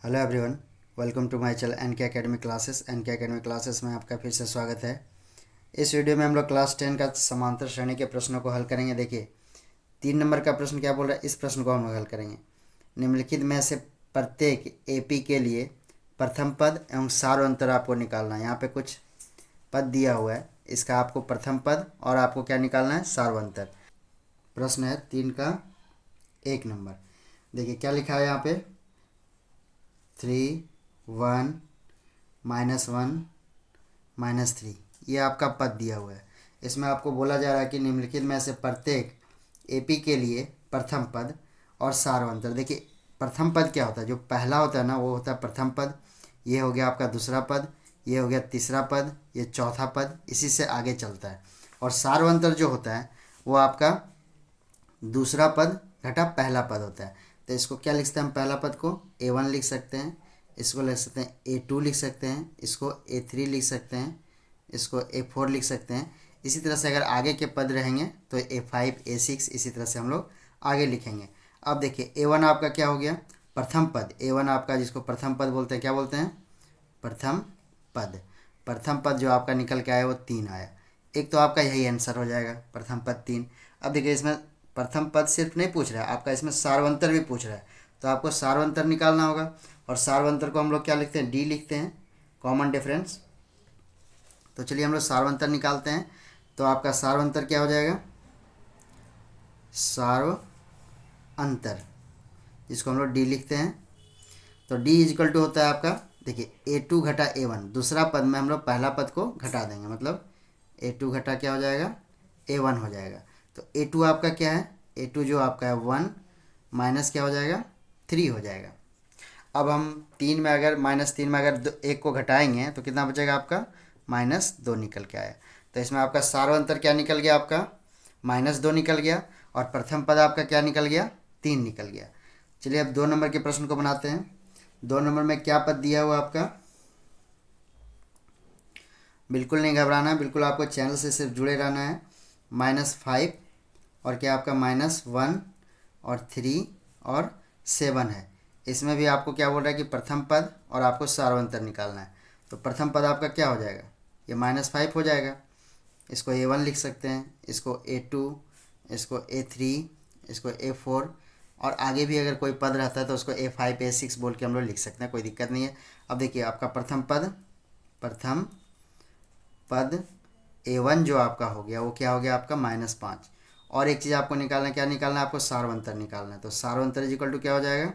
Hello everyone, welcome to my channel NK academy classes. NK academy classes में आपका फिर से स्वागत है। इस वीडियो में हम लोग क्लास 10 का समांतर श्रेणी के प्रश्नों को हल करेंगे। देखिए 3 नंबर का प्रश्न क्या बोल रहा है, इस प्रश्न को हम लोग हल करेंगे। निम्नलिखित में से प्रत्येक एपी के लिए प्रथम पद एवं सार्वंतर आपको निकालना है। यहाँ पे कुछ पद दिया हुआ है, इसका आपको प्रथम पद और आपको क्या निकालना है, सार्वंतर। प्रश्न है 3 का 1 नंबर। देखिए क्या लिखा है यहाँ पे, 3 1 -1 -3, ये आपका पद दिया हुआ है। इसमें आपको बोला जा रहा है कि निम्नलिखित में से प्रत्येक एपी के लिए प्रथम पद और सार्वंतर। देखिए प्रथम पद क्या होता है, जो पहला होता है ना वो होता है प्रथम पद। ये हो गया आपका दूसरा पद, ये हो गया तीसरा पद, ये चौथा पद, इसी से आगे चलता है। और सार्वंतर जो होता है वो आपका दूसरा पद घटा पहला पद होता है। तो इसको क्या लिख सकते हैं हम, पहला पद को A1 लिख सकते हैं, इसको लिख सकते हैं A2 लिख सकते हैं, इसको A3 लिख सकते हैं, इसको A4 लिख सकते हैं। इसी तरह से अगर आगे के पद रहेंगे तो A5 A6 इसी तरह से हम लोग आगे लिखेंगे। अब देखिए A1 आपका क्या हो गया, प्रथम पद। A1 आपका जिसको प्रथम पद बोलते हैं, क्या बोलते हैं, प्रथम पद। प्रथम पद जो आपका निकल के आया वो 3 आया। एक तो आपका यही आंसर हो जाएगा, प्रथम पद 3। अब देखिए इसमें प्रथम पद सिर्फ नहीं पूछ रहा है आपका, इसमें सार्वंतर भी पूछ रहा है। तो आपको सार्वंतर निकालना होगा। और सार्वंतर को हम लोग क्या लिखते हैं, डी लिखते हैं, कॉमन डिफरेंस। तो चलिए हम लोग सार्वंतर निकालते हैं। तो आपका सार्वंतर क्या हो जाएगा, सार्व अंतर, जिसको हम लोग डी लिखते हैं। तो डी इजिकल टू होता है आपका, देखिए A2 घटा A1, दूसरा पद में हम लोग पहला पद को घटा देंगे, मतलब A2 घटा क्या हो जाएगा, A1 हो जाएगा। तो A2 आपका क्या है, A2 जो आपका है 1 माइनस क्या हो जाएगा, 3 हो जाएगा। अब हम 3 में अगर -3 में अगर 1 को घटाएंगे तो कितना बचेगा आपका, -2 निकल के आया। तो इसमें आपका सार्वंतर क्या निकल गया, आपका -2 निकल गया। और प्रथम पद आपका क्या निकल गया, 3 निकल गया। चलिए अब 2 नंबर के प्रश्न को बनाते हैं। 2 नंबर में क्या पद दिया हुआ आपका, बिल्कुल नहीं घबराना है, बिल्कुल आपको चैनल से सिर्फ जुड़े रहना है। -5 और क्या आपका -1 और 3 और 7 है। इसमें भी आपको क्या बोल रहा है कि प्रथम पद और आपको सार्वंतर निकालना है। तो प्रथम पद आपका क्या हो जाएगा, ये -5 हो जाएगा। इसको A1 लिख सकते हैं, इसको A2, इसको A3, इसको A4, और आगे भी अगर कोई पद रहता है तो उसको A5 A6 बोल के हम लोग लिख सकते हैं, कोई दिक्कत नहीं है। अब देखिए आपका प्रथम पद A1 जो आपका हो गया वो क्या हो गया आपका -5। और एक चीज़ आपको निकालना, क्या निकालना है आपको, सार्वंतर निकालना है। तो सार्वंतर इजिकल टू क्या हो जाएगा,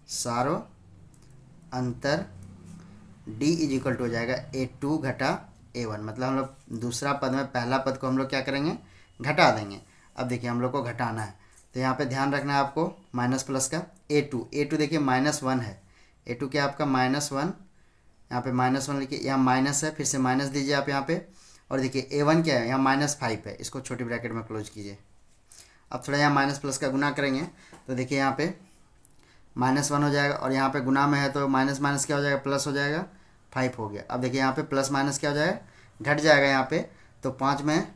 सार्व अंतर डी इजिकल टू हो जाएगा A2 घटा A1, मतलब हम लोग दूसरा पद में पहला पद को हम लोग क्या करेंगे, घटा देंगे। अब देखिए हम लोग को घटाना है, तो यहाँ पे ध्यान रखना है आपको माइनस प्लस का। A2 देखिए -1 है, A2 क्या आपका -1, यहाँ पे -1 लिखिए, यहाँ माइनस है, फिर से माइनस दीजिए आप यहाँ पे। और देखिए A1 क्या है, यहाँ -5 है, इसको छोटी ब्रैकेट में क्लोज कीजिए। अब थोड़ा यहाँ माइनस प्लस का गुना करेंगे तो देखिए यहाँ पे -1 हो जाएगा, और यहाँ पे गुना में है तो माइनस माइनस क्या हो जाएगा, प्लस हो जाएगा, 5 हो गया। अब देखिए यहाँ पे प्लस माइनस क्या हो जाएगा, घट जाएगा यहाँ पे। तो 5 में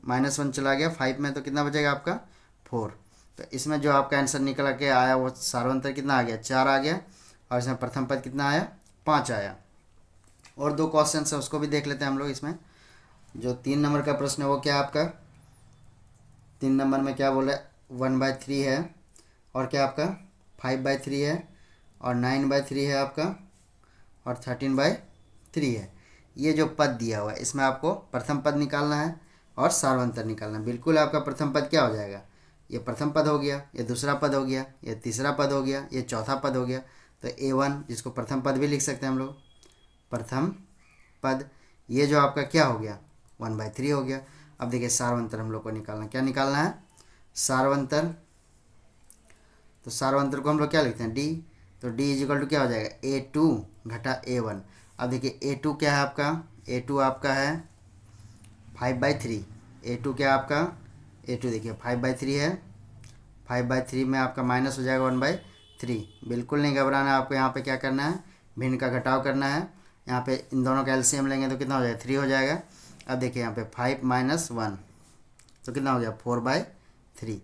-1 चला गया, 5 में तो कितना बचेगा आपका 4। तो इसमें जो आपका आंसर निकल के आया वो सार्वंतर कितना आ गया, 4 आ गया। और इसमें प्रथम पद कितना आया, 5 आया। और 2 क्वेश्चन है उसको भी देख लेते हैं हम लोग। इसमें जो 3 नंबर का प्रश्न है वो क्या आपका, 3 नंबर में क्या बोला है, 1/3 है, और क्या आपका 5/3 है, और 9/3 है आपका, और 13/3 है। ये जो पद दिया हुआ है इसमें आपको प्रथम पद निकालना है और सार्वंतर निकालना है। बिल्कुल आपका प्रथम पद क्या हो जाएगा, ये प्रथम पद हो गया, ये दूसरा पद हो गया, ये तीसरा पद हो गया, ये चौथा पद हो गया। तो A1 जिसको प्रथम पद भी लिख सकते हैं हम लोग, प्रथम पद, ये जो आपका क्या हो गया 1/3 हो गया। अब देखिए सार्वंतर हम लोग को निकालना, क्या निकालना है, सार्वंतर। तो सार्वंतर को हम लोग क्या लिखते हैं, डी। तो डी इजिकल टू क्या हो जाएगा, A2 घटा A1। अब देखिए A2 क्या है आपका, A2 आपका है 5/3। A2 क्या है आपका, A2 देखिए 5/3 है, 5/3 में आपका माइनस हो जाएगा 1/3। बिल्कुल नहीं घबराना है आपको, यहाँ पे क्या करना है, भिन्न का घटाव करना है। यहाँ पे इन दोनों का एलसीएम लेंगे तो कितना हो जाएगा, 3 हो जाएगा। अब देखिए यहाँ पे 5 - 1 तो कितना हो गया, 4/3।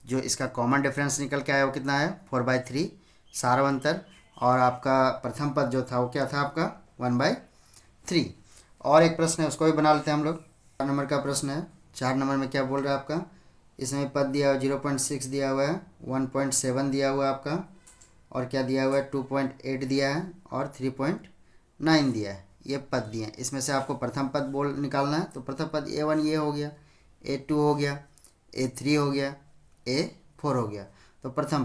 जो इसका कॉमन डिफरेंस निकल के आया वो कितना है, 4/3 सार्वंतर। और आपका प्रथम पद जो था वो क्या था आपका 1/3। और एक प्रश्न है उसको भी बना लेते हैं हम लोग। 4 नंबर का प्रश्न है। 4 नंबर में क्या बोल रहा है आपका, इसमें पद दिया हुआ है 0.6 दिया हुआ है, 1.7 दिया हुआ है आपका, और क्या दिया हुआ है 2.8 दिया है और 3.9 दिया है। ये पद दिए हैं, इसमें से आपको प्रथम पद बोल निकालना है। तो प्रथम पद A1 ये हो गया, A2 हो गया, A3 हो गया, A4 हो गया। तो प्रथम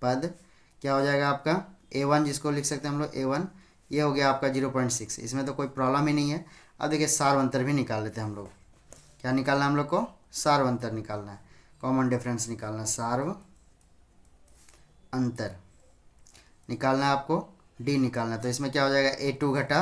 पद क्या हो जाएगा आपका A1, जिसको लिख सकते हैं हम लोग A1, ये हो गया आपका 0.6। इसमें तो कोई प्रॉब्लम ही नहीं है। अब देखिए सारवंतर भी निकाल लेते हैं हम लोग। क्या निकालना है हम लोग को, सारवंतर निकालना है, कॉमन डिफरेंस निकालना है, सार्व अंतर निकालना है आपको, डी निकालना है। तो इसमें क्या हो जाएगा A2 घटा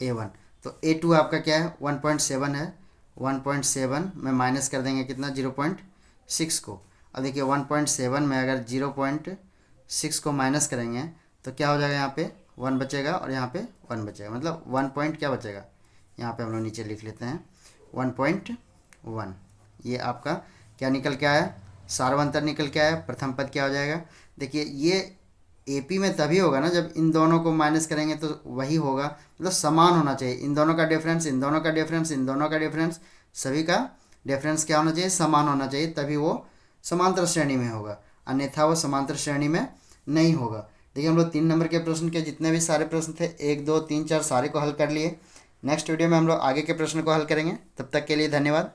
A1। तो A2 आपका क्या है 1.7 है, 1.7 में माइनस कर देंगे कितना 0.6 को। अब देखिए 1.7 में अगर 0.6 को माइनस करेंगे तो क्या हो जाएगा, यहाँ पे 1 बचेगा और यहाँ पे 1 बचेगा, मतलब 1 पॉइंट क्या बचेगा, यहाँ पे हम लोग नीचे लिख लेते हैं 1.1। ये आपका क्या निकल के आया, सार्वंतर निकल के आया। प्रथम पद क्या हो जाएगा, देखिए ये एपी में तभी होगा ना जब इन दोनों को माइनस करेंगे तो वही होगा, मतलब समान होना चाहिए। इन दोनों का डिफरेंस, इन दोनों का डिफरेंस, इन दोनों का डिफरेंस, सभी का डिफरेंस क्या होना चाहिए, समान होना चाहिए, तभी वो समांतर श्रेणी में होगा, अन्यथा वो समांतर श्रेणी में नहीं होगा। देखिए हम लोग 3 नंबर के प्रश्न के जितने भी सारे प्रश्न थे 1 2 3 4 सारे को हल कर लिए। नेक्स्ट वीडियो में हम लोग आगे के प्रश्न को हल करेंगे। तब तक के लिए धन्यवाद।